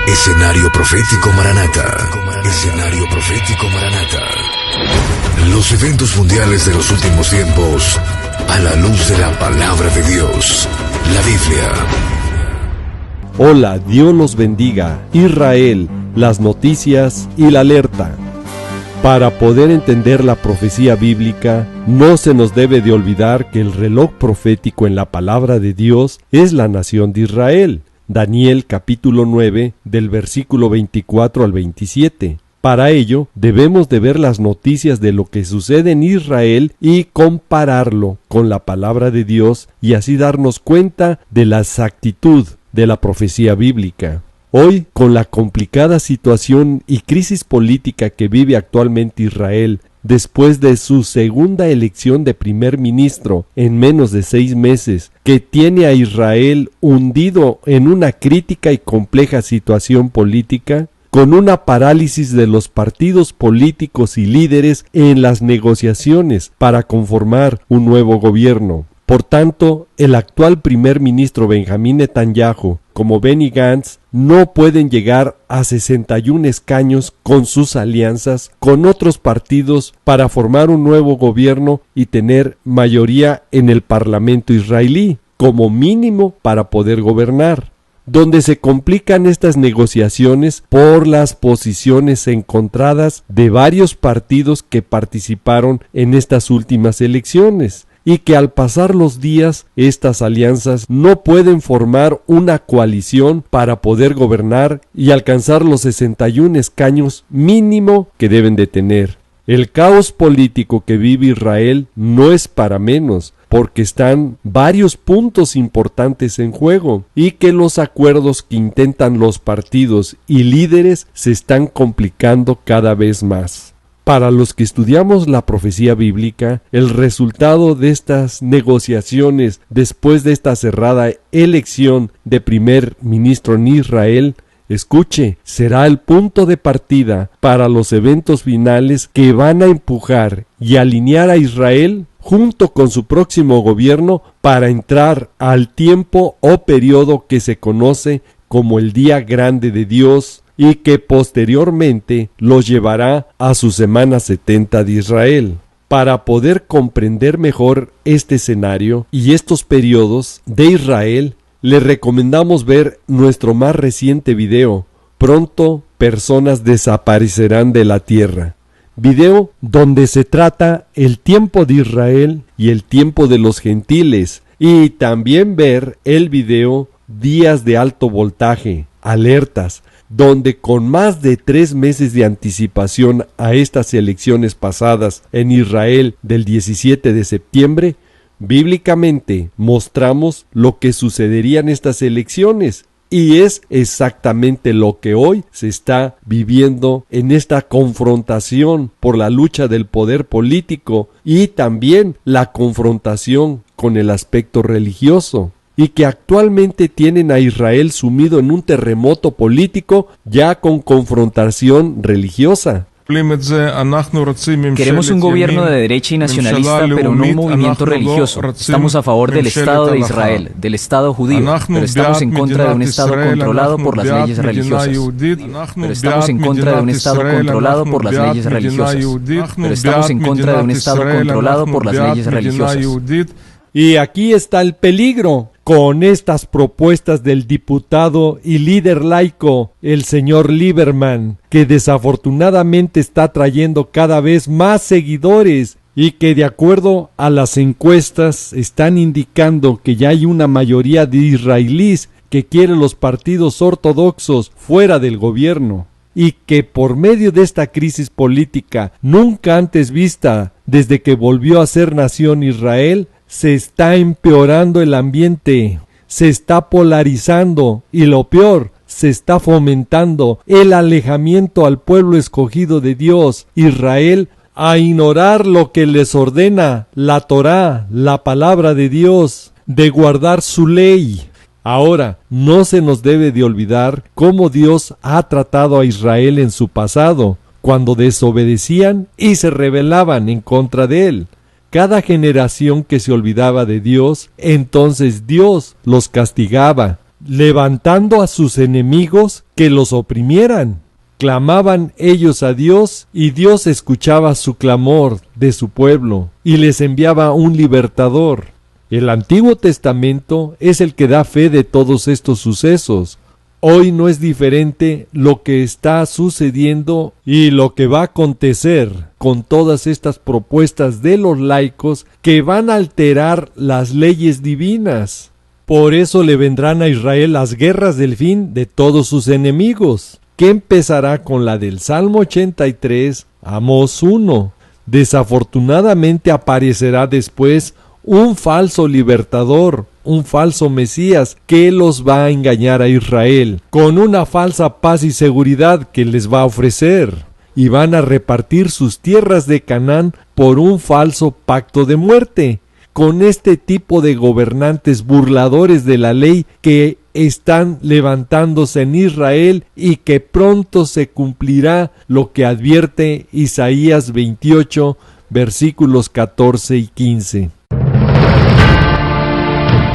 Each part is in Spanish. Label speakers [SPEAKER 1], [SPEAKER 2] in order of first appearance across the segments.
[SPEAKER 1] Escenario profético Maranata. Escenario profético Maranata. Los eventos mundiales de los últimos tiempos a la luz de la palabra de Dios, la Biblia.
[SPEAKER 2] Hola, Dios los bendiga. Israel, las noticias y la alerta. Para poder entender la profecía bíblica, no se nos debe de olvidar que el reloj profético en la palabra de Dios es la nación de Israel. Daniel capítulo 9, del versículo 24 al 27. Para ello, debemos de ver las noticias de lo que sucede en Israel y compararlo con la palabra de Dios y así darnos cuenta de la exactitud de la profecía bíblica. Hoy, con la complicada situación y crisis política que vive actualmente Israel, después de su segunda elección de primer ministro en menos de 6 meses, que tiene a Israel hundido en una crítica y compleja situación política, con una parálisis de los partidos políticos y líderes en las negociaciones para conformar un nuevo gobierno. Por tanto, el actual primer ministro Benjamín Netanyahu, como Benny Gantz, no pueden llegar a 61 escaños con sus alianzas con otros partidos para formar un nuevo gobierno y tener mayoría en el parlamento israelí, como mínimo para poder gobernar. Donde se complican estas negociaciones por las posiciones encontradas de varios partidos que participaron en estas últimas elecciones, y que al pasar los días estas alianzas no pueden formar una coalición para poder gobernar y alcanzar los 61 escaños mínimo que deben de tener. El caos político que vive Israel no es para menos, porque están varios puntos importantes en juego y que los acuerdos que intentan los partidos y líderes se están complicando cada vez más. Para los que estudiamos la profecía bíblica, el resultado de estas negociaciones después de esta cerrada elección de primer ministro en Israel, escuche, será el punto de partida para los eventos finales que van a empujar y alinear a Israel junto con su próximo gobierno para entrar al tiempo o periodo que se conoce como el día grande de Dios y que posteriormente los llevará a su semana 70 de Israel. Para poder comprender mejor este escenario y estos periodos de Israel, le recomendamos ver nuestro más reciente video, Pronto personas desaparecerán de la tierra. Video donde se trata el tiempo de Israel y el tiempo de los gentiles, y también ver el video Días de alto voltaje, alertas, donde con más de 3 meses de anticipación a estas elecciones pasadas en Israel del 17 de septiembre, bíblicamente mostramos lo que sucedería en estas elecciones, y es exactamente lo que hoy se está viviendo en esta confrontación por la lucha del poder político y también la confrontación con el aspecto religioso, y que actualmente tienen a Israel sumido en un terremoto político ya con confrontación religiosa.
[SPEAKER 3] Queremos un gobierno de derecha y nacionalista, pero no un movimiento religioso. Estamos a favor del Estado de Israel, del Estado judío, pero estamos en contra de un Estado controlado por las leyes religiosas. Pero estamos en contra de un Estado controlado por las leyes religiosas. Pero estamos en contra de un Estado controlado por las leyes religiosas.
[SPEAKER 2] Y aquí está el peligro con estas propuestas del diputado y líder laico, el señor Lieberman, que desafortunadamente está trayendo cada vez más seguidores y que de acuerdo a las encuestas están indicando que ya hay una mayoría de israelíes que quiere los partidos ortodoxos fuera del gobierno, y que por medio de esta crisis política nunca antes vista desde que volvió a ser nación Israel, se está empeorando el ambiente, se está polarizando y lo peor, se está fomentando el alejamiento al pueblo escogido de Dios, Israel, a ignorar lo que les ordena la Torá, la palabra de Dios, de guardar su ley. Ahora, no se nos debe de olvidar cómo Dios ha tratado a Israel en su pasado, cuando desobedecían y se rebelaban en contra de él. Cada generación que se olvidaba de Dios, entonces Dios los castigaba, levantando a sus enemigos que los oprimieran. Clamaban ellos a Dios y Dios escuchaba su clamor de su pueblo y les enviaba un libertador. El Antiguo Testamento es el que da fe de todos estos sucesos. Hoy no es diferente lo que está sucediendo y lo que va a acontecer con todas estas propuestas de los laicos que van a alterar las leyes divinas. Por eso le vendrán a Israel las guerras del fin de todos sus enemigos, que empezará con la del Salmo 83, Amós 1. Desafortunadamente aparecerá después un falso libertador, un falso Mesías que los va a engañar a Israel con una falsa paz y seguridad que les va a ofrecer, y van a repartir sus tierras de Canaán por un falso pacto de muerte, con este tipo de gobernantes burladores de la ley que están levantándose en Israel y que pronto se cumplirá lo que advierte Isaías 28, versículos 14 y 15.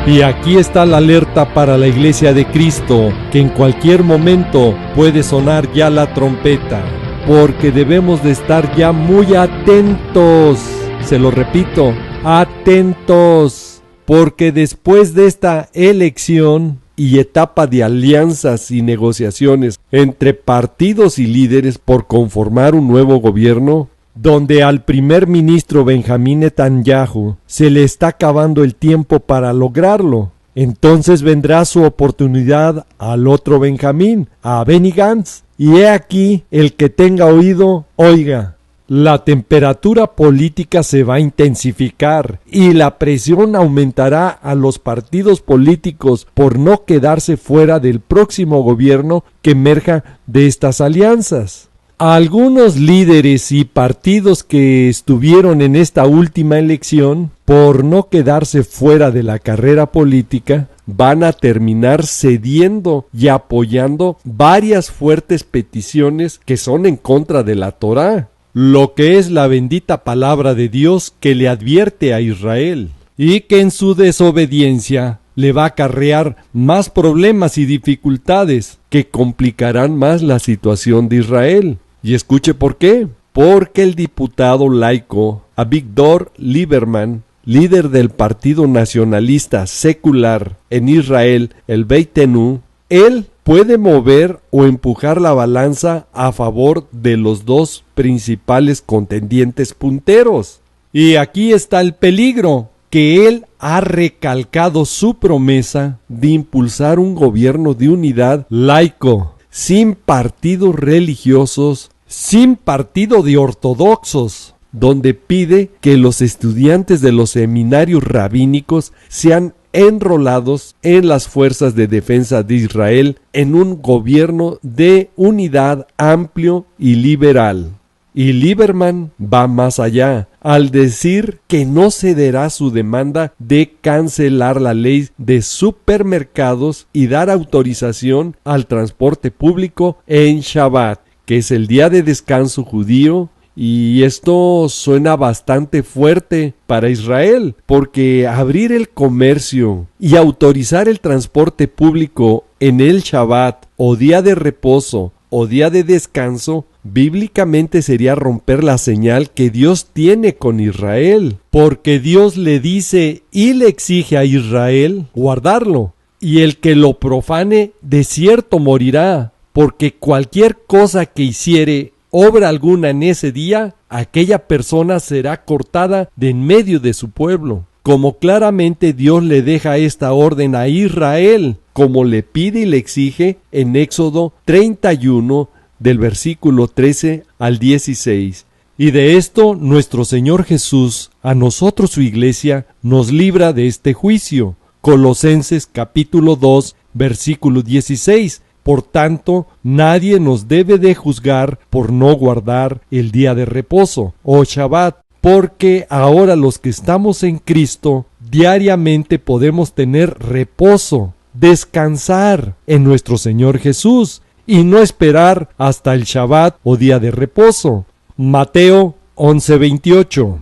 [SPEAKER 2] Y aquí está la alerta para la Iglesia de Cristo, que en cualquier momento puede sonar ya la trompeta, porque debemos de estar ya muy atentos. Se lo repito, atentos, porque después de esta elección y etapa de alianzas y negociaciones entre partidos y líderes por conformar un nuevo gobierno, donde al primer ministro Benjamín Netanyahu se le está acabando el tiempo para lograrlo, entonces vendrá su oportunidad al otro Benjamín, a Benny Gantz, y he aquí el que tenga oído, oiga. La temperatura política se va a intensificar y la presión aumentará a los partidos políticos por no quedarse fuera del próximo gobierno que emerja de estas alianzas. Algunos líderes y partidos que estuvieron en esta última elección, por no quedarse fuera de la carrera política, van a terminar cediendo y apoyando varias fuertes peticiones que son en contra de la Torá, lo que es la bendita palabra de Dios que le advierte a Israel, y que en su desobediencia le va a acarrear más problemas y dificultades que complicarán más la situación de Israel. Y escuche por qué. Porque el diputado laico Avigdor Lieberman, líder del Partido Nacionalista Secular en Israel, el Beitenu, él puede mover o empujar la balanza a favor de los dos principales contendientes punteros. Y aquí está el peligro, que él ha recalcado su promesa de impulsar un gobierno de unidad laico, sin partidos religiosos, sin partido de ortodoxos, donde pide que los estudiantes de los seminarios rabínicos sean enrolados en las fuerzas de defensa de Israel en un gobierno de unidad amplio y liberal. Y Lieberman va más allá, al decir que no cederá su demanda de cancelar la ley de supermercados y dar autorización al transporte público en Shabbat, que es el día de descanso judío. Y esto suena bastante fuerte para Israel, porque abrir el comercio y autorizar el transporte público en el Shabbat, o día de reposo, o día de descanso, bíblicamente sería romper la señal que Dios tiene con Israel, porque Dios le dice y le exige a Israel guardarlo, y el que lo profane de cierto morirá, porque cualquier cosa que hiciere obra alguna en ese día, aquella persona será cortada de en medio de su pueblo. Como claramente Dios le deja esta orden a Israel, como le pide y le exige en Éxodo 31, del versículo 13 al 16. Y de esto nuestro Señor Jesús, a nosotros su iglesia, nos libra de este juicio. Colosenses capítulo 2, versículo 16. Por tanto, nadie nos debe de juzgar por no guardar el día de reposo, o Shabbat, porque ahora los que estamos en Cristo, diariamente podemos tener reposo, descansar en nuestro Señor Jesús, y no esperar hasta el Shabbat o día de reposo. Mateo 11:28.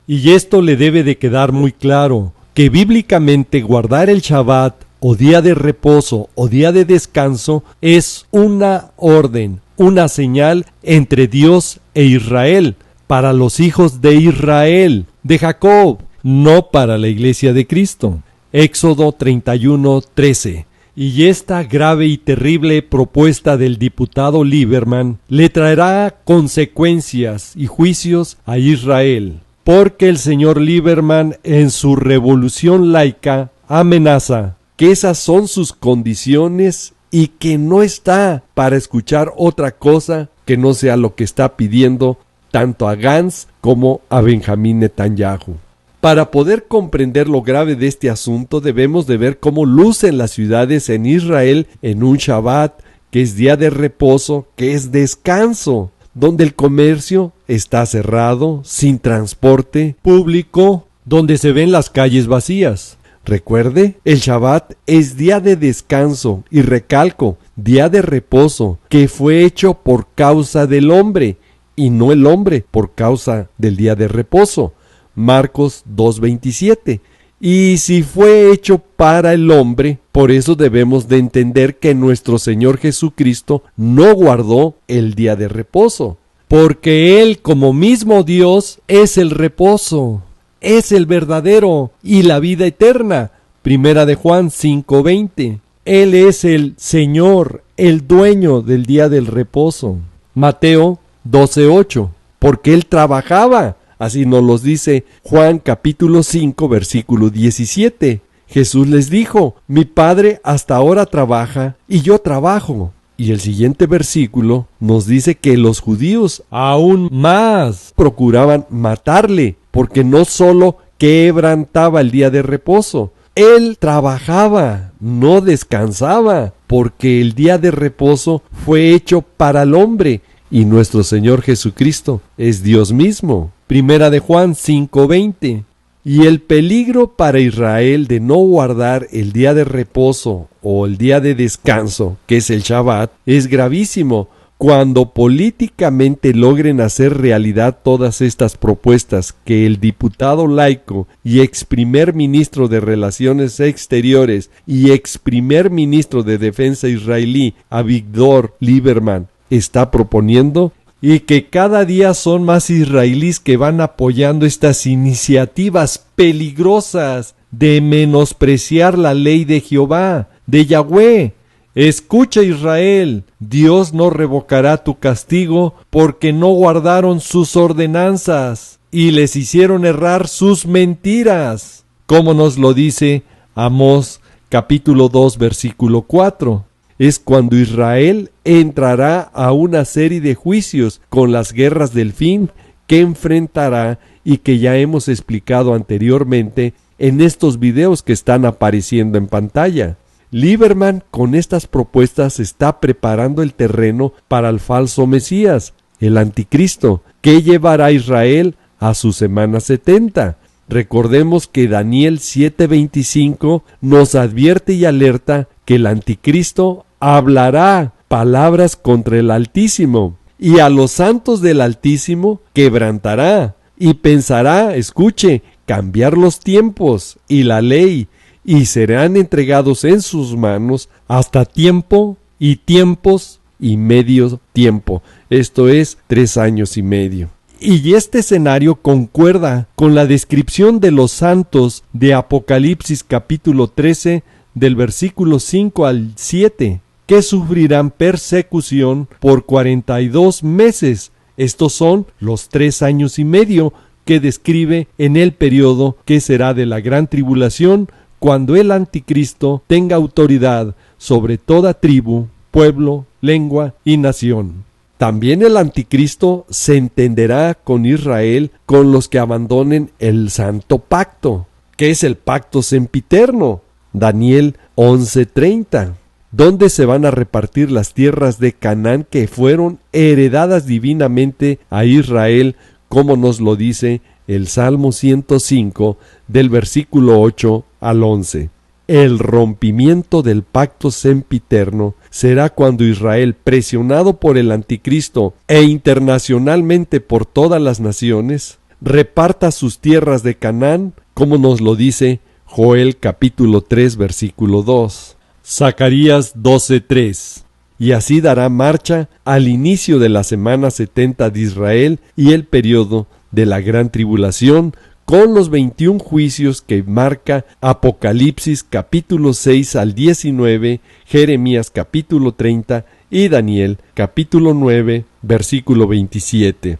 [SPEAKER 2] Y esto le debe de quedar muy claro, que bíblicamente guardar el Shabbat o día de reposo o día de descanso es una orden, una señal entre Dios e Israel, para los hijos de Israel, de Jacob, no para la iglesia de Cristo. Éxodo 31:13. Y esta grave y terrible propuesta del diputado Lieberman le traerá consecuencias y juicios a Israel, porque el señor Lieberman en su revolución laica amenaza que esas son sus condiciones y que no está para escuchar otra cosa que no sea lo que está pidiendo tanto a Gantz como a Benjamín Netanyahu. Para poder comprender lo grave de este asunto debemos de ver cómo lucen las ciudades en Israel en un Shabbat, que es día de reposo, que es descanso, donde el comercio está cerrado, sin transporte público, donde se ven las calles vacías. Recuerde, el Shabbat es día de descanso y recalco, día de reposo, que fue hecho por causa del hombre y no el hombre por causa del día de reposo. Marcos 2:27. Y si fue hecho para el hombre, por eso debemos de entender que nuestro Señor Jesucristo no guardó el día de reposo, porque Él como mismo Dios es el reposo, es el verdadero y la vida eterna. Primera de Juan 5:20. Él es el Señor, el dueño del día del reposo. Mateo 12:8. Porque Él trabajaba. Así nos los dice Juan capítulo 5 versículo 17. Jesús les dijo, mi Padre hasta ahora trabaja y yo trabajo. Y el siguiente versículo nos dice que los judíos aún más procuraban matarle, porque no solo quebrantaba el día de reposo, él trabajaba, no descansaba, porque el día de reposo fue hecho para el hombre y nuestro Señor Jesucristo es Dios mismo. Primera de Juan 5:20. Y el peligro para Israel de no guardar el día de reposo o el día de descanso, que es el Shabbat, es gravísimo. Cuando políticamente logren hacer realidad todas estas propuestas que el diputado laico y ex primer ministro de Relaciones Exteriores y ex primer ministro de Defensa israelí, Avigdor Lieberman, está proponiendo, y que cada día son más israelíes que van apoyando estas iniciativas peligrosas de menospreciar la ley de Jehová, de Yahweh. Escucha, Israel, Dios no revocará tu castigo porque no guardaron sus ordenanzas y les hicieron errar sus mentiras, como nos lo dice Amós capítulo 2 versículo 4. Es cuando Israel entrará a una serie de juicios con las guerras del fin que enfrentará y que ya hemos explicado anteriormente en estos videos que están apareciendo en pantalla. Lieberman con estas propuestas está preparando el terreno para el falso Mesías, el anticristo, que llevará a Israel a su semana 70. Recordemos que Daniel 7:25 nos advierte y alerta que el anticristo hablará palabras contra el Altísimo, y a los santos del Altísimo quebrantará, y pensará, escuche, cambiar los tiempos y la ley, y serán entregados en sus manos hasta tiempo y tiempos y medio tiempo, esto es 3 años y medio. Y este escenario concuerda con la descripción de los santos de Apocalipsis capítulo 13 del versículo 5 al 7, que sufrirán persecución por 42 meses. Estos son los 3 años y medio que describe en el periodo que será de la gran tribulación, cuando el anticristo tenga autoridad sobre toda tribu, pueblo, lengua y nación. También el anticristo se entenderá con Israel, con los que abandonen el santo pacto, que es el pacto sempiterno, Daniel 11:30, donde se van a repartir las tierras de Canaán que fueron heredadas divinamente a Israel, como nos lo dice el Salmo 105 del versículo 8 al 11. El rompimiento del pacto sempiterno será cuando Israel, presionado por el anticristo e internacionalmente por todas las naciones, reparta sus tierras de Canaán, como nos lo dice Joel capítulo 3 versículo 2. Zacarías 12:3. Y así dará marcha al inicio de la semana 70 de Israel y el periodo de la gran tribulación, con los 21 juicios que marca Apocalipsis capítulo 6 al 19, Jeremías capítulo 30 y Daniel capítulo 9 versículo 27.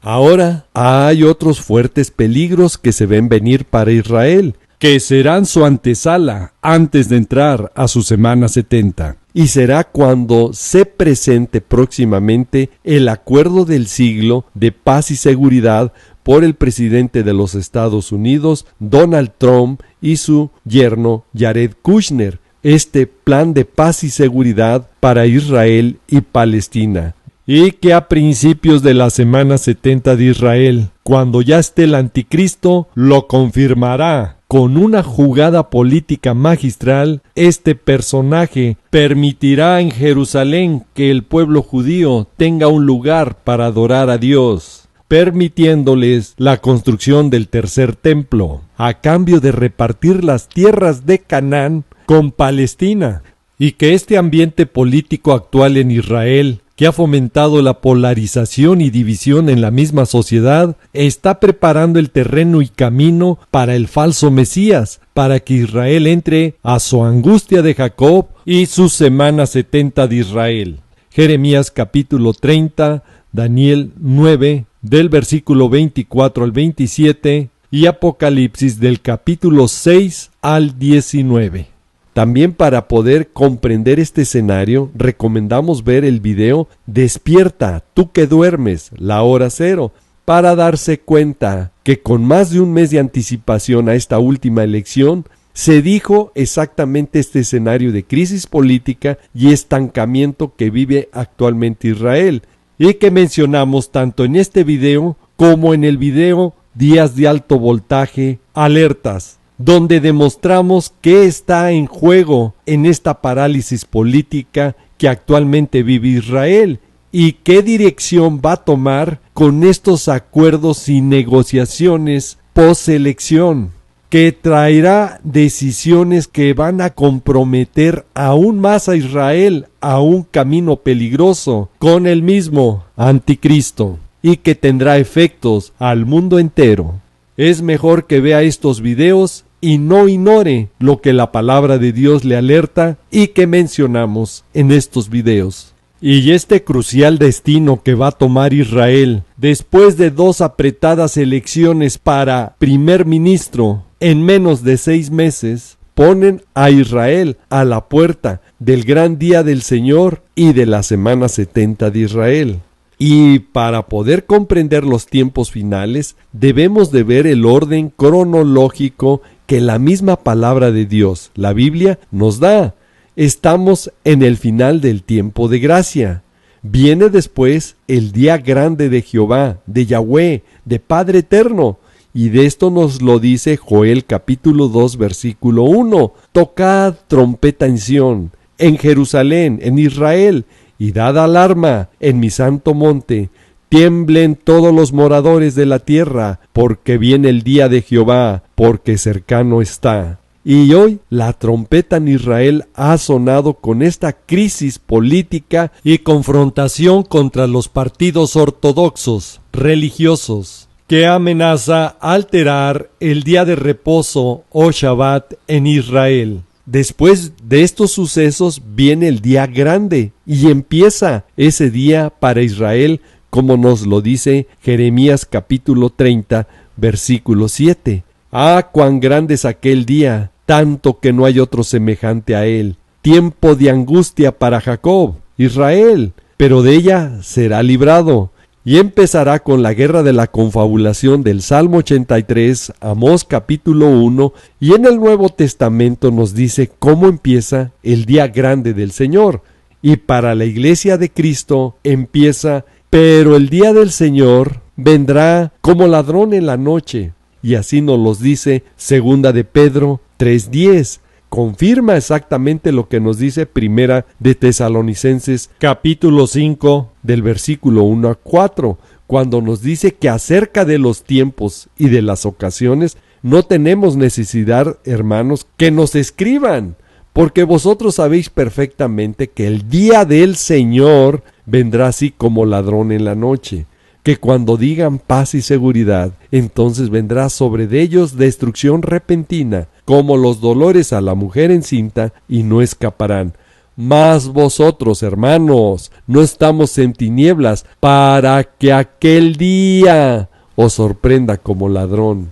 [SPEAKER 2] Ahora hay otros fuertes peligros que se ven venir para Israel, que serán su antesala antes de entrar a su semana 70. Y será cuando se presente próximamente el acuerdo del siglo de paz y seguridad por el presidente de los Estados Unidos, Donald Trump, y su yerno Jared Kushner, este plan de paz y seguridad para Israel y Palestina. Y que a principios de la semana 70 de Israel, cuando ya esté el anticristo, lo confirmará. Con una jugada política magistral, este personaje permitirá en Jerusalén que el pueblo judío tenga un lugar para adorar a Dios, permitiéndoles la construcción del tercer templo, a cambio de repartir las tierras de Canaán con Palestina. Y que este ambiente político actual en Israel, que ha fomentado la polarización y división en la misma sociedad, está preparando el terreno y camino para el falso Mesías, para que Israel entre a su angustia de Jacob y su semana 70 de Israel. Jeremías capítulo 30, Daniel 9, del versículo 24 al 27, y Apocalipsis del capítulo 6 al 19. También para poder comprender este escenario, recomendamos ver el video Despierta, tú que duermes, la hora cero, para darse cuenta que con más de un mes de anticipación a esta última elección, se dijo exactamente este escenario de crisis política y estancamiento que vive actualmente Israel, y que mencionamos tanto en este video como en el video Días de alto voltaje, alertas, donde demostramos qué está en juego en esta parálisis política que actualmente vive Israel y qué dirección va a tomar con estos acuerdos y negociaciones post-elección, que traerá decisiones que van a comprometer aún más a Israel a un camino peligroso con el mismo anticristo y que tendrá efectos al mundo entero. Es mejor que vea estos videos y no ignore lo que la palabra de Dios le alerta y que mencionamos en estos videos. Y este crucial destino que va a tomar Israel después de 2 apretadas elecciones para primer ministro en menos de 6 meses, ponen a Israel a la puerta del gran día del Señor y de la semana 70 de Israel. Y para poder comprender los tiempos finales, debemos de ver el orden cronológico que la misma palabra de Dios, la Biblia, nos da. Estamos en el final del tiempo de gracia. Viene después el día grande de Jehová, de Yahweh, de Padre Eterno. Y de esto nos lo dice Joel capítulo 2 versículo 1. Tocad trompeta en Sión, en Jerusalén, en Israel, y dad alarma en mi santo monte. Tiemblen todos los moradores de la tierra, porque viene el día de Jehová, porque cercano está. Y hoy la trompeta en Israel ha sonado con esta crisis política y confrontación contra los partidos ortodoxos, religiosos, que amenaza alterar el día de reposo o Shabbat en Israel. Después de estos sucesos viene el día grande y empieza ese día para Israel, como nos lo dice Jeremías capítulo 30, versículo 7. Ah, cuán grande es aquel día, tanto que no hay otro semejante a él. Tiempo de angustia para Jacob, Israel, pero de ella será librado. Y empezará con la guerra de la confabulación del Salmo 83, Amós capítulo 1, y en el Nuevo Testamento nos dice cómo empieza el día grande del Señor. Y para la iglesia de Cristo empieza, pero el día del Señor vendrá como ladrón en la noche. Y así nos los dice Segunda de Pedro 3:10. Confirma exactamente lo que nos dice Primera de Tesalonicenses capítulo 5 del versículo 1 a 4, cuando nos dice que acerca de los tiempos y de las ocasiones no tenemos necesidad, hermanos, que nos escriban, porque vosotros sabéis perfectamente que el día del Señor vendrá así como ladrón en la noche, que cuando digan paz y seguridad, entonces vendrá sobre ellos destrucción repentina, como los dolores a la mujer encinta, y no escaparán. Mas vosotros, hermanos, no estamos en tinieblas, para que aquel día os sorprenda como ladrón.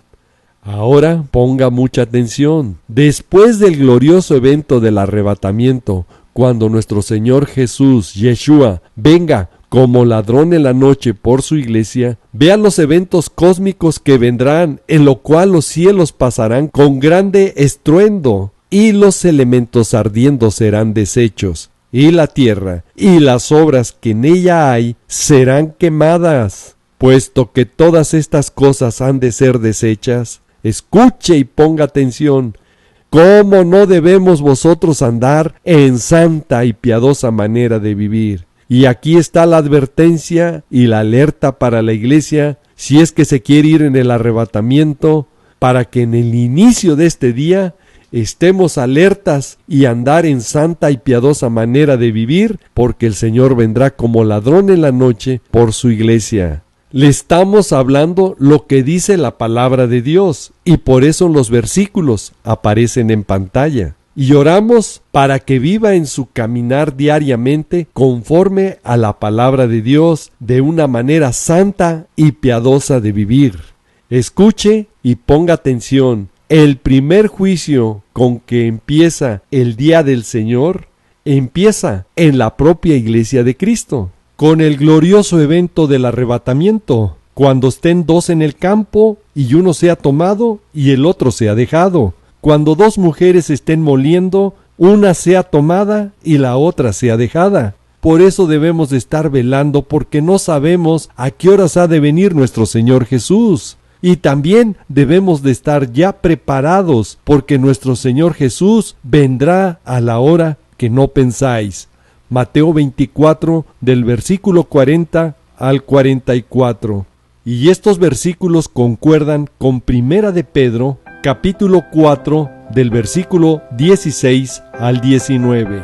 [SPEAKER 2] Ahora ponga mucha atención. Después del glorioso evento del arrebatamiento, cuando nuestro Señor Jesús, Yeshua, venga como ladrón en la noche por su iglesia, vean los eventos cósmicos que vendrán, en lo cual los cielos pasarán con grande estruendo, y los elementos ardiendo serán deshechos, y la tierra y las obras que en ella hay serán quemadas. Puesto que todas estas cosas han de ser deshechas, escuche y ponga atención. ¿Cómo no debemos vosotros andar en santa y piadosa manera de vivir? Y aquí está la advertencia y la alerta para la iglesia, si es que se quiere ir en el arrebatamiento, para que en el inicio de este día estemos alertas y andar en santa y piadosa manera de vivir, porque el Señor vendrá como ladrón en la noche por su iglesia. Le estamos hablando lo que dice la palabra de Dios, y por eso los versículos aparecen en pantalla. Y oramos para que viva en su caminar diariamente conforme a la palabra de Dios, de una manera santa y piadosa de vivir. Escuche y ponga atención. El primer juicio con que empieza el día del Señor empieza en la propia iglesia de Cristo, con el glorioso evento del arrebatamiento, cuando estén dos en el campo y uno sea tomado y el otro sea dejado. Cuando dos mujeres estén moliendo, una sea tomada y la otra sea dejada. Por eso debemos de estar velando, porque no sabemos a qué horas ha de venir nuestro Señor Jesús. Y también debemos de estar ya preparados, porque nuestro Señor Jesús vendrá a la hora que no pensáis. Mateo 24, del versículo 40 al 44. Y estos versículos concuerdan con Primera de Pedro, capítulo 4, del versículo 16 al 19.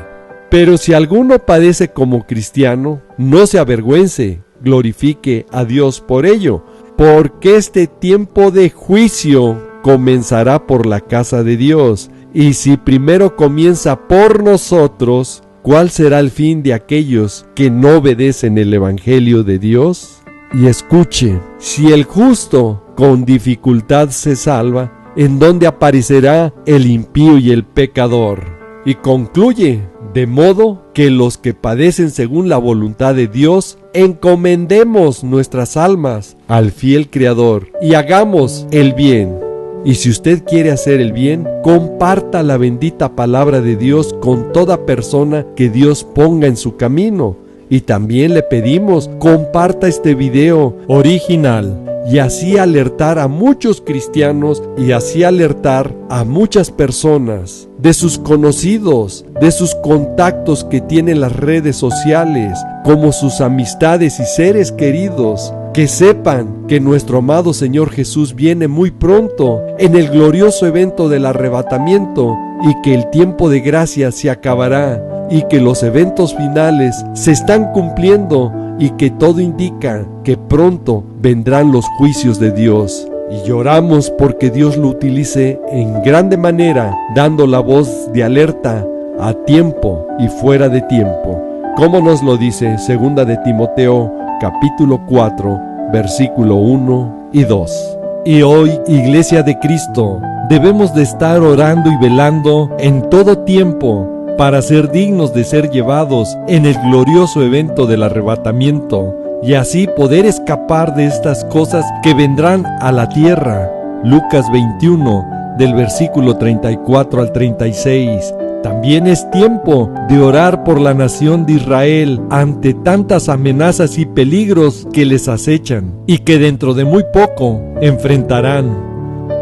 [SPEAKER 2] Pero si alguno padece como cristiano, no se avergüence, glorifique a Dios por ello, porque este tiempo de juicio comenzará por la casa de Dios. Y si primero comienza por nosotros, ¿cuál será el fin de aquellos que no obedecen el Evangelio de Dios? Y escuche, si el justo con dificultad se salva, ¿en dónde aparecerá el impío y el pecador? Y concluye, de modo que los que padecen según la voluntad de Dios, encomendemos nuestras almas al fiel Creador y hagamos el bien. Y si usted quiere hacer el bien, comparta la bendita palabra de Dios con toda persona que Dios ponga en su camino. Y también le pedimos, comparta este video original, y así alertar a muchos cristianos y así alertar a muchas personas de sus conocidos, de sus contactos que tienen las redes sociales, como sus amistades y seres queridos, que sepan que nuestro amado Señor Jesús viene muy pronto en el glorioso evento del arrebatamiento, y que el tiempo de gracia se acabará y que los eventos finales se están cumpliendo, y que todo indica que pronto vendrán los juicios de Dios. Y lloramos porque Dios lo utilice en grande manera, dando la voz de alerta a tiempo y fuera de tiempo, como nos lo dice 2 de Timoteo capítulo 4 versículo 1 y 2. Y hoy, Iglesia de Cristo, debemos de estar orando y velando en todo tiempo para ser dignos de ser llevados en el glorioso evento del arrebatamiento, y así poder escapar de estas cosas que vendrán a la tierra. Lucas 21, del versículo 34 al 36. También es tiempo de orar por la nación de Israel ante tantas amenazas y peligros que les acechan y que dentro de muy poco enfrentarán.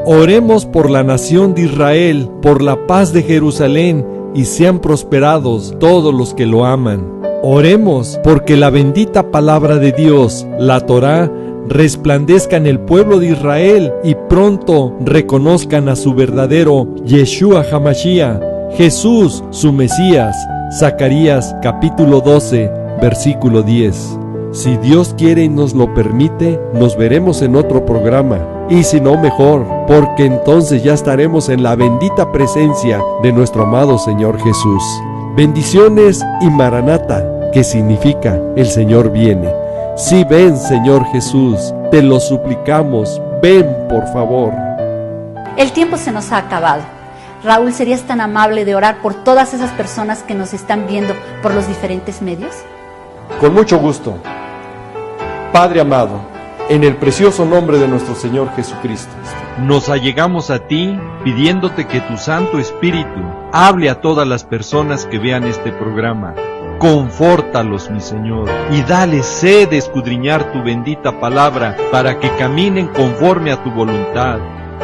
[SPEAKER 2] Oremos por la nación de Israel, por la paz de Jerusalén, y sean prosperados todos los que lo aman. Oremos porque la bendita palabra de Dios, la Torá, resplandezca en el pueblo de Israel y pronto reconozcan a su verdadero Yeshua HaMashiach, Jesús, su Mesías. Zacarías capítulo 12, versículo 10. Si Dios quiere y nos lo permite, nos veremos en otro programa. Y si no, mejor, porque entonces ya estaremos en la bendita presencia de nuestro amado Señor Jesús. Bendiciones y Maranata, que significa el Señor viene. Sí, ven, Señor Jesús, te lo suplicamos, ven por favor.
[SPEAKER 4] El tiempo se nos ha acabado. Raúl, ¿serías tan amable de orar por todas esas personas que nos están viendo por los diferentes medios?
[SPEAKER 2] Con mucho gusto. Padre amado, en el precioso nombre de nuestro Señor Jesucristo,
[SPEAKER 5] nos allegamos a ti pidiéndote que tu Santo Espíritu hable a todas las personas que vean este programa. Confórtalos, mi Señor, y dale sed de escudriñar tu bendita palabra para que caminen conforme a tu voluntad.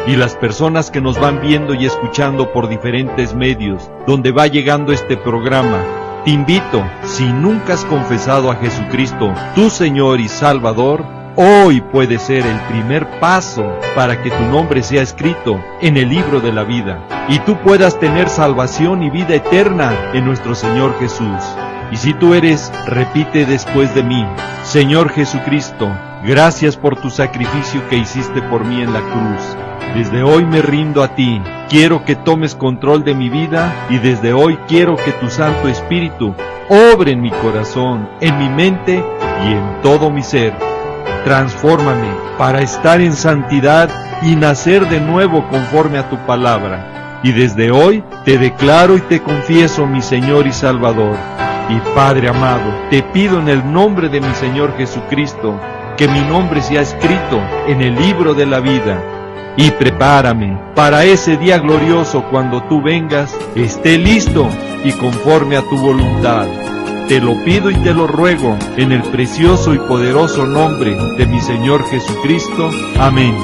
[SPEAKER 5] Y las personas que nos van viendo y escuchando por diferentes medios, donde va llegando este programa, te invito, si nunca has confesado a Jesucristo, tu Señor y Salvador, hoy puede ser el primer paso para que tu nombre sea escrito en el libro de la vida y tú puedas tener salvación y vida eterna en nuestro Señor Jesús. Y si tú eres, repite después de mí: Señor Jesucristo, gracias por tu sacrificio que hiciste por mí en la cruz. Desde hoy me rindo a ti, quiero que tomes control de mi vida y desde hoy quiero que tu Santo Espíritu obre en mi corazón, en mi mente y en todo mi ser. Transfórmame para estar en santidad y nacer de nuevo conforme a tu palabra. Y desde hoy te declaro y te confieso mi Señor y Salvador. Y Padre amado, te pido en el nombre de mi Señor Jesucristo, que mi nombre sea escrito en el libro de la vida. Y prepárame para ese día glorioso cuando tú vengas, esté listo y conforme a tu voluntad. Te lo pido y te lo ruego en el precioso y poderoso nombre de mi Señor Jesucristo. Amén.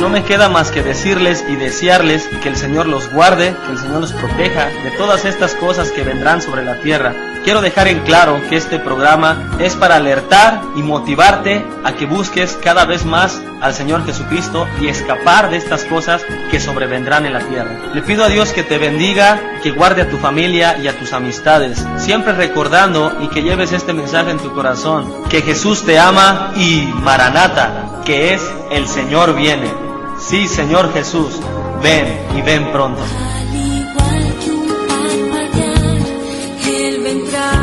[SPEAKER 6] No me queda más que decirles y desearles que el Señor los guarde, que el Señor los proteja de todas estas cosas que vendrán sobre la tierra. Quiero dejar en claro que este programa es para alertar y motivarte a que busques cada vez más al Señor Jesucristo y escapar de estas cosas que sobrevendrán en la tierra. Le pido a Dios que te bendiga, que guarde a tu familia y a tus amistades, siempre recordando y que lleves este mensaje en tu corazón, que Jesús te ama y Maranata, que es el Señor viene. Sí, Señor Jesús, ven y ven pronto.
[SPEAKER 7] Al igual que un parpadear, Él vendrá.